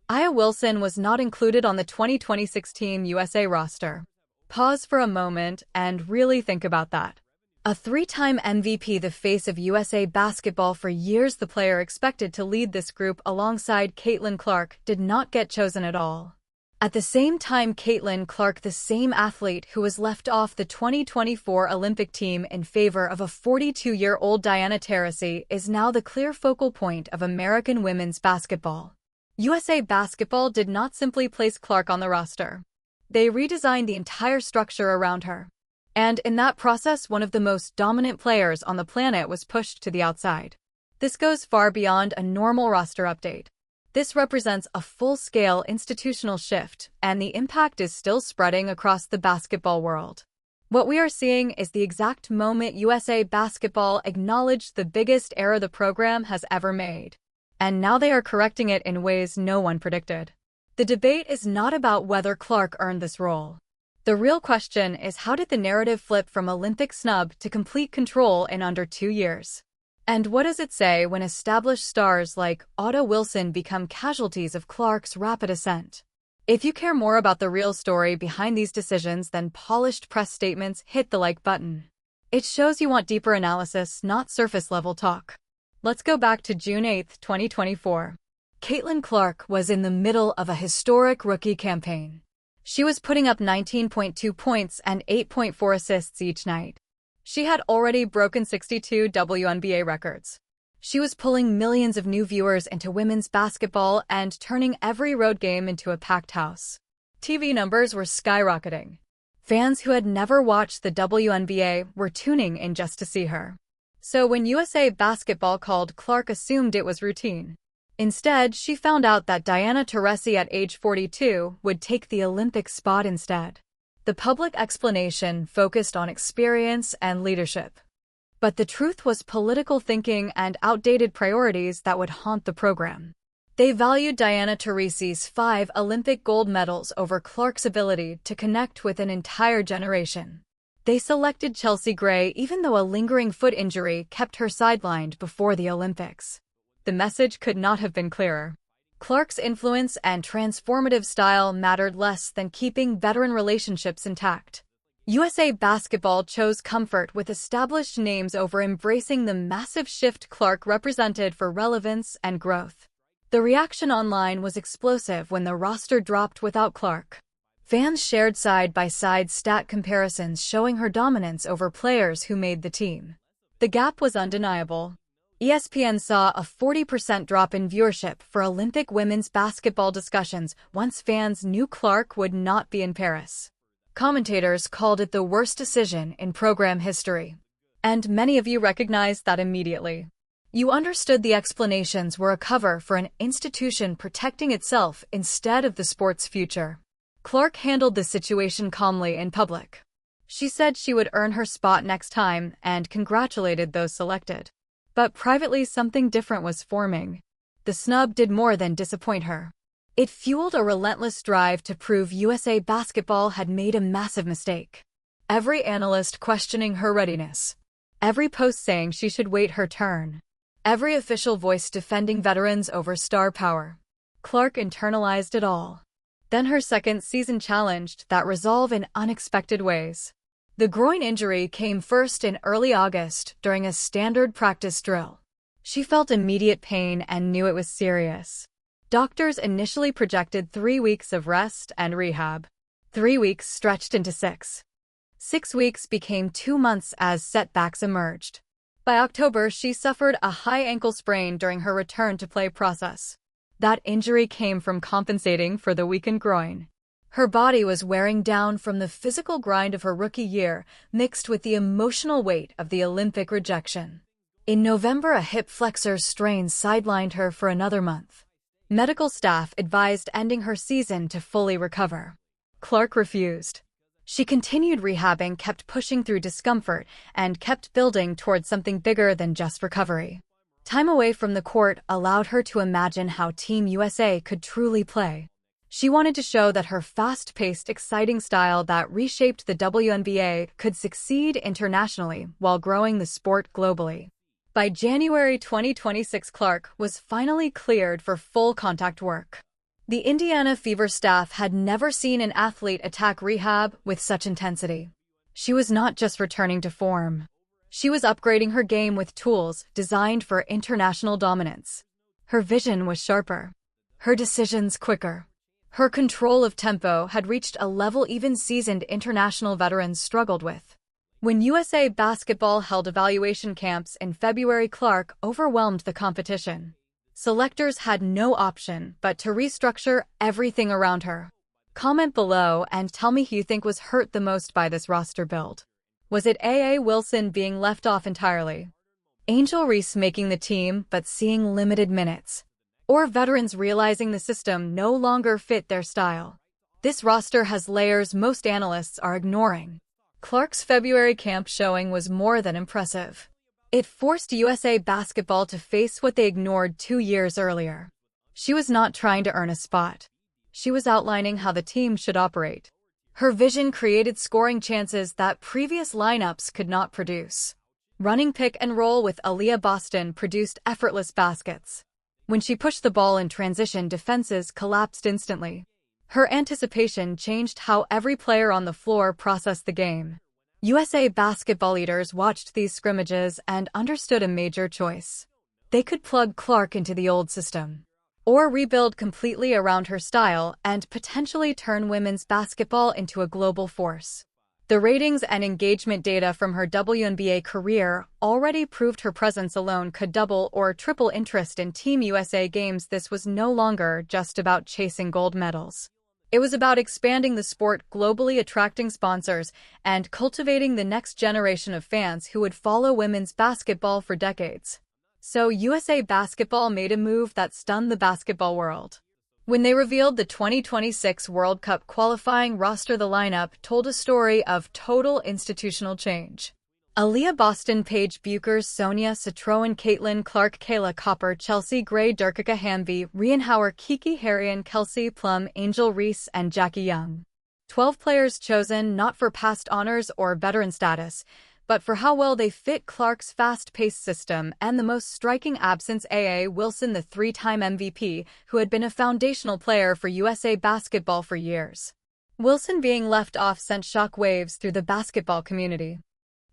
Aya Wilson was not included on the 2026 Team USA roster. Pause for a moment and really think about that. A three-time MVP, the face of USA basketball for years, the player expected to lead this group alongside Caitlin Clark, did not get chosen at all. At the same time, Caitlin Clark, the same athlete who was left off the 2024 Olympic team in favor of a 42-year-old Diana Taurasi, is now the clear focal point of American women's basketball. USA Basketball did not simply place Clark on the roster. They redesigned the entire structure around her. And in that process, one of the most dominant players on the planet was pushed to the outside. This goes far beyond a normal roster update. This represents a full-scale institutional shift, and the impact is still spreading across the basketball world. What we are seeing is the exact moment USA Basketball acknowledged the biggest error the program has ever made. And now they are correcting it in ways no one predicted. The debate is not about whether Clark earned this role. The real question is, how did the narrative flip from Olympic snub to complete control in under 2 years? And what does it say when established stars like Aya Wilson become casualties of Clark's rapid ascent? If you care more about the real story behind these decisions than polished press statements, hit the like button. It shows you want deeper analysis, not surface-level talk. Let's go back to June 8, 2024. Caitlin Clark was in the middle of a historic rookie campaign. She was putting up 19.2 points and 8.4 assists each night. She had already broken 62 WNBA records. She was pulling millions of new viewers into women's basketball and turning every road game into a packed house. TV numbers were skyrocketing. Fans who had never watched the WNBA were tuning in just to see her. So when USA Basketball called Clark, assumed it was routine. Instead, she found out that Diana Taurasi at age 42 would take the Olympic spot instead. The public explanation focused on experience and leadership. But the truth was political thinking and outdated priorities that would haunt the program. They valued Diana Taurasi's 5 Olympic gold medals over Clark's ability to connect with an entire generation. They selected Chelsea Gray even though a lingering foot injury kept her sidelined before the Olympics. The message could not have been clearer. Clark's influence and transformative style mattered less than keeping veteran relationships intact. USA Basketball chose comfort with established names over embracing the massive shift Clark represented for relevance and growth. The reaction online was explosive when the roster dropped without Clark. Fans shared side-by-side stat comparisons showing her dominance over players who made the team. The gap was undeniable. ESPN saw a 40% drop in viewership for Olympic women's basketball discussions once fans knew Clark would not be in Paris. Commentators called it the worst decision in program history. And many of you recognized that immediately. You understood the explanations were a cover for an institution protecting itself instead of the sport's future. Clark handled the situation calmly in public. She said she would earn her spot next time and congratulated those selected. But privately, something different was forming. The snub did more than disappoint her. It fueled a relentless drive to prove USA Basketball had made a massive mistake. Every analyst questioning her readiness. Every post saying she should wait her turn. Every official voice defending veterans over star power. Clark internalized it all. Then her second season challenged that resolve in unexpected ways. The groin injury came first in early August during a standard practice drill. She felt immediate pain and knew it was serious. Doctors initially projected 3 weeks of rest and rehab. 3 weeks stretched into 6. 6 weeks became 2 months as setbacks emerged. By October, she suffered a high ankle sprain during her return to play process. That injury came from compensating for the weakened groin. Her body was wearing down from the physical grind of her rookie year, mixed with the emotional weight of the Olympic rejection. In November, a hip flexor strain sidelined her for another month. Medical staff advised ending her season to fully recover. Clark refused. She continued rehabbing, kept pushing through discomfort, and kept building towards something bigger than just recovery. Time away from the court allowed her to imagine how Team USA could truly play. She wanted to show that her fast-paced, exciting style that reshaped the WNBA could succeed internationally while growing the sport globally. By January 2026, Clark was finally cleared for full contact work. The Indiana Fever staff had never seen an athlete attack rehab with such intensity. She was not just returning to form. She was upgrading her game with tools designed for international dominance. Her vision was sharper. Her decisions quicker. Her control of tempo had reached a level even seasoned international veterans struggled with. When USA Basketball held evaluation camps in February, Clark overwhelmed the competition. Selectors had no option but to restructure everything around her. Comment below and tell me who you think was hurt the most by this roster build. Was it A.A. Wilson being left off entirely? Angel Reese making the team but seeing limited minutes? Or veterans realizing the system no longer fit their style? This roster has layers most analysts are ignoring. Clark's February camp showing was more than impressive. It forced USA Basketball to face what they ignored 2 years earlier. She was not trying to earn a spot. She was outlining how the team should operate. Her vision created scoring chances that previous lineups could not produce. Running pick and roll with Aaliyah Boston produced effortless baskets. When she pushed the ball in transition, defenses collapsed instantly. Her anticipation changed how every player on the floor processed the game. USA Basketball leaders watched these scrimmages and understood a major choice. They could plug Clark into the old system, or rebuild completely around her style and potentially turn women's basketball into a global force. The ratings and engagement data from her WNBA career already proved her presence alone could double or triple interest in Team USA games. This was no longer just about chasing gold medals. It was about expanding the sport globally, attracting sponsors, and cultivating the next generation of fans who would follow women's basketball for decades. So USA Basketball made a move that stunned the basketball world. When they revealed the 2026 World Cup qualifying roster, the lineup told a story of total institutional change. Aaliyah Boston, Paige Buchers, Sonia Citroen, Caitlin Clark, Kayla Copper, Chelsea Gray, Durkika Hamby, Rhian Howard, Kiki Harrion, Kelsey Plum, Angel Reese, and Jackie Young. 12 players chosen not for past honors or veteran status, but for how well they fit Clark's fast-paced system, and the most striking absence, A.A. Wilson, the 3-time MVP, who had been a foundational player for USA Basketball for years. Wilson being left off sent shockwaves through the basketball community.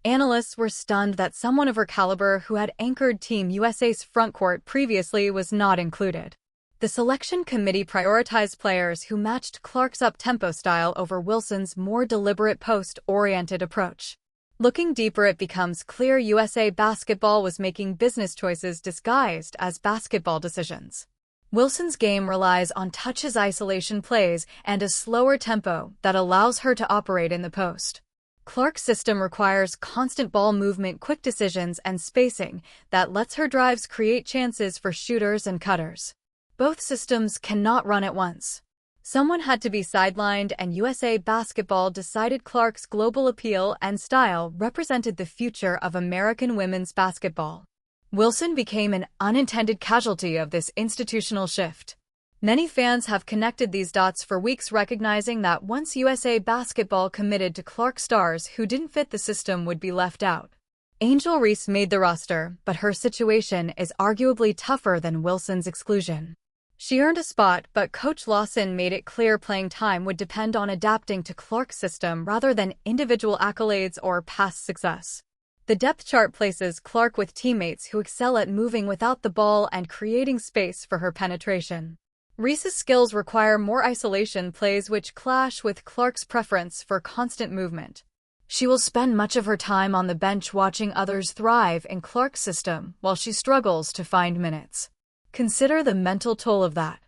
Analysts were stunned that someone of her caliber who had anchored Team USA's frontcourt previously was not included. The selection committee prioritized players who matched Clark's up-tempo style over Wilson's more deliberate post-oriented approach. Looking deeper, it becomes clear USA Basketball was making business choices disguised as basketball decisions. Wilson's game relies on touches, isolation plays, and a slower tempo that allows her to operate in the post. Clark's system requires constant ball movement, quick decisions, and spacing that lets her drives create chances for shooters and cutters. Both systems cannot run at once. Someone had to be sidelined, and USA Basketball decided Clark's global appeal and style represented the future of American women's basketball. Wilson became an unintended casualty of this institutional shift. Many fans have connected these dots for weeks, recognizing that once USA Basketball committed to Clark, stars who didn't fit the system would be left out. Angel Reese made the roster, but her situation is arguably tougher than Wilson's exclusion. She earned a spot, but Coach Lawson made it clear playing time would depend on adapting to Clark's system rather than individual accolades or past success. The depth chart places Clark with teammates who excel at moving without the ball and creating space for her penetration. Reese's skills require more isolation plays, which clash with Clark's preference for constant movement. She will spend much of her time on the bench watching others thrive in Clark's system while she struggles to find minutes. Consider the mental toll of that.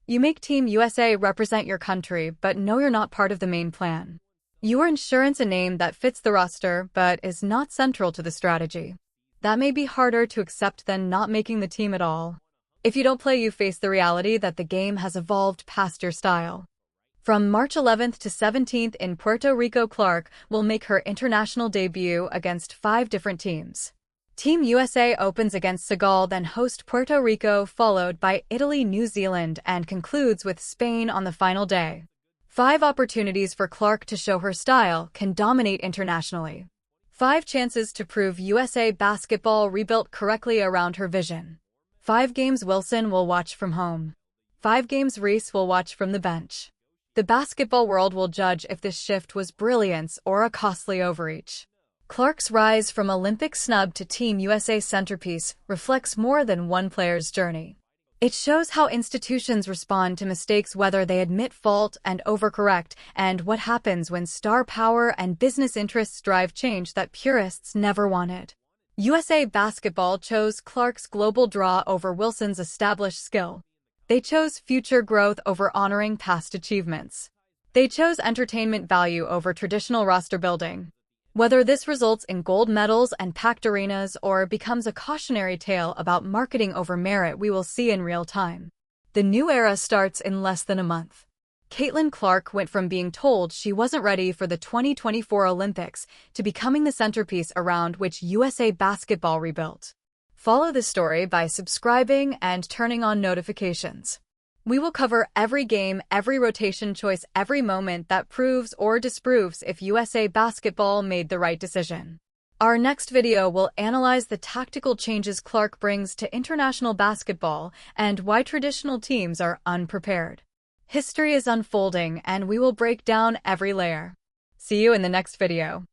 You make Team USA represent your country, but know you're not part of the main plan. You are insurance, a name that fits the roster but is not central to the strategy. That may be harder to accept than not making the team at all. If you don't play, you face the reality that the game has evolved past your style. From March 11th to 17th in Puerto Rico, Clark will make her international debut against 5 different teams. Team USA opens against Senegal, then host Puerto Rico, followed by Italy, New Zealand, and concludes with Spain on the final day. 5 opportunities for Clark to show her style can dominate internationally. 5 chances to prove USA Basketball rebuilt correctly around her vision. 5 games Wilson will watch from home. 5 games Reese will watch from the bench. The basketball world will judge if this shift was brilliance or a costly overreach. Clark's rise from Olympic snub to Team USA centerpiece reflects more than one player's journey. It shows how institutions respond to mistakes, whether they admit fault and overcorrect, and what happens when star power and business interests drive change that purists never wanted. USA Basketball chose Clark's global draw over Wilson's established skill. They chose future growth over honoring past achievements. They chose entertainment value over traditional roster building. Whether this results in gold medals and packed arenas or becomes a cautionary tale about marketing over merit, we will see in real time. The new era starts in less than a month. Caitlin Clark went from being told she wasn't ready for the 2024 Olympics to becoming the centerpiece around which USA Basketball rebuilt. Follow the story by subscribing and turning on notifications. We will cover every game, every rotation choice, every moment that proves or disproves if USA Basketball made the right decision. Our next video will analyze the tactical changes Clark brings to international basketball and why traditional teams are unprepared. History is unfolding, and we will break down every layer. See you in the next video.